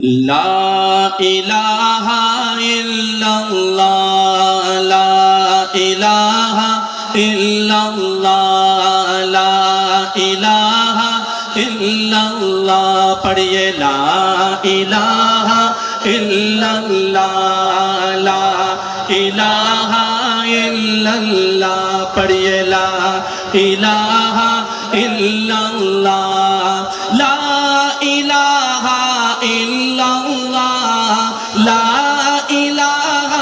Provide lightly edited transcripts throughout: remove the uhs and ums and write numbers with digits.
لا الہ الا اللہ لا الہ الا اللہ لا الہ الا اللہ پڑھیے لا الہ الا اللہ لا الہ الا اللہ پڑھیے لا الہ الا اللہ لا الہ الا اللہ لا الہ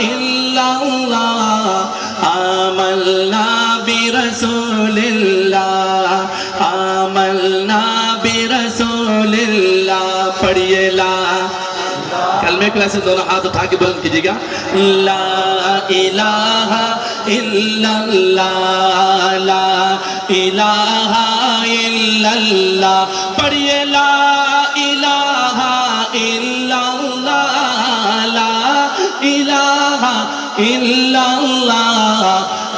الا اللہ آمنا برسول اللہ آمنا برسول اللہ پڑھیے لا کلمے کو ایسے دونوں ہاتھ اٹھا کے بلند کیجئے گا لا الہ الا اللہ لا الہ الا اللہ پڑھیے لا الہ الا اللہ لا الہ الا اللہ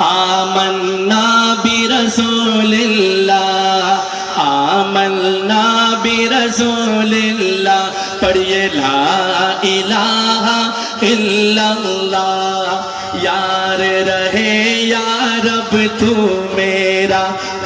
آمنا برسول اللہ آمنا برسول اللہ پڑھیے لا الہ الا اللہ یار رہے یا رب تو میرا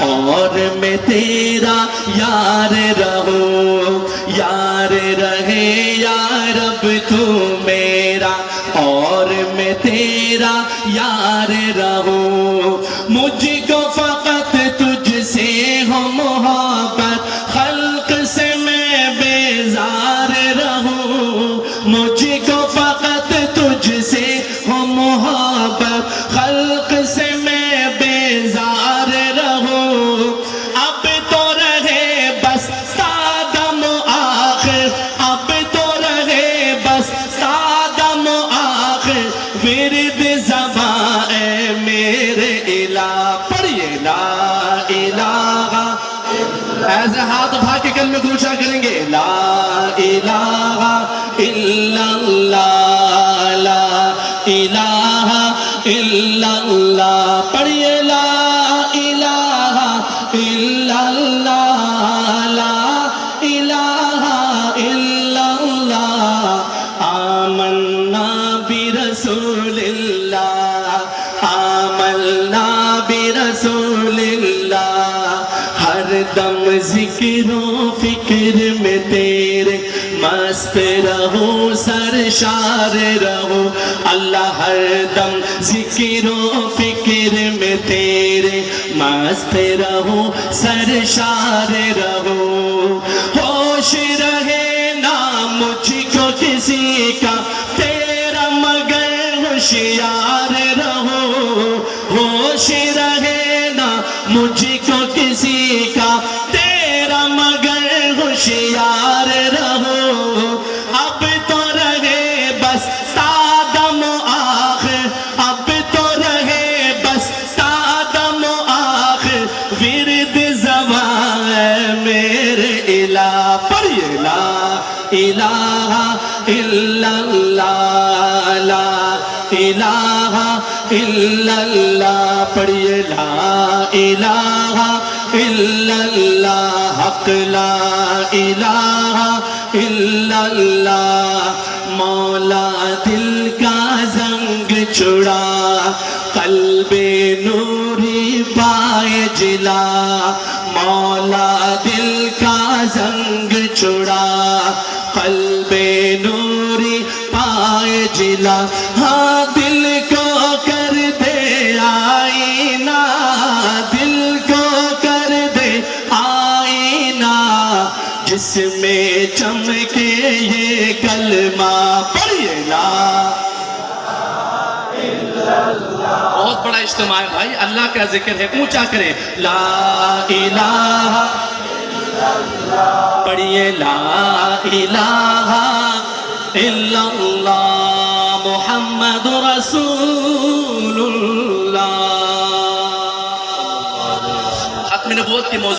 اور میں تیرا یار رہوں یار رہے یا رب تو میرا اور میں تیرا یار رہوں مجھ کو فقط تجھ سے ہو محبت خلق سے میں بیزار رہوں مجھ کو فقط تجھ سے ہو محبت خلق سے میں بیزار رہوں اب تو رہے بس سادم آخر اب تو رہے بس سادم آخر ورد زبان اے میرے الہ پڑھیے لا الہ ایسے ہاتھ اٹھا کے کلمے کو اونچا کریں گے لا الہ الا اللہ لا الہ الا اللہ پڑھیے لا الہ الا اللہ لا الہ الا اللہ آمنا برسول اللہ آمنا برسول اللہ ہر دم ذکر و فکر میں تیرے مست رہو سرشار رہو اللہ ہر دم ذکر و فکر میں تیرے مست رہو سرشار رہو ہوش رہے نہ مجھ کو کسی کا تیرا مگر ہوشیار رہو ہوش رہے نہ مجھ کو کسی کا تیرا مگر ہوشیار رہو اب تو رہے بس سادم آخر اب تو رہے بس سادم آخر ورد زبان میرے الہ پڑھیے لا الہ الا اللہ لا الہ الا اللہ پڑھیے لا الہ الا اللہ حق لا الہ الا اللہ مولا دل کا زنگ چھڑا قلب نوری پائے جلا مولا دل کا زنگ چھڑا قلب نوری پائے جلا ہاں دل کو کر دے آئینہ دل کو کر دے آئینہ جس میں چمکے یہ کلمہ پڑھیے لا بہت بڑا اجتماع ہے بھائی اللہ کا ذکر ہے اونچا کریں لا الہ پڑھیے لا الہ الا اللہ محمد رسول اللہ ختم نبوت کی موضوع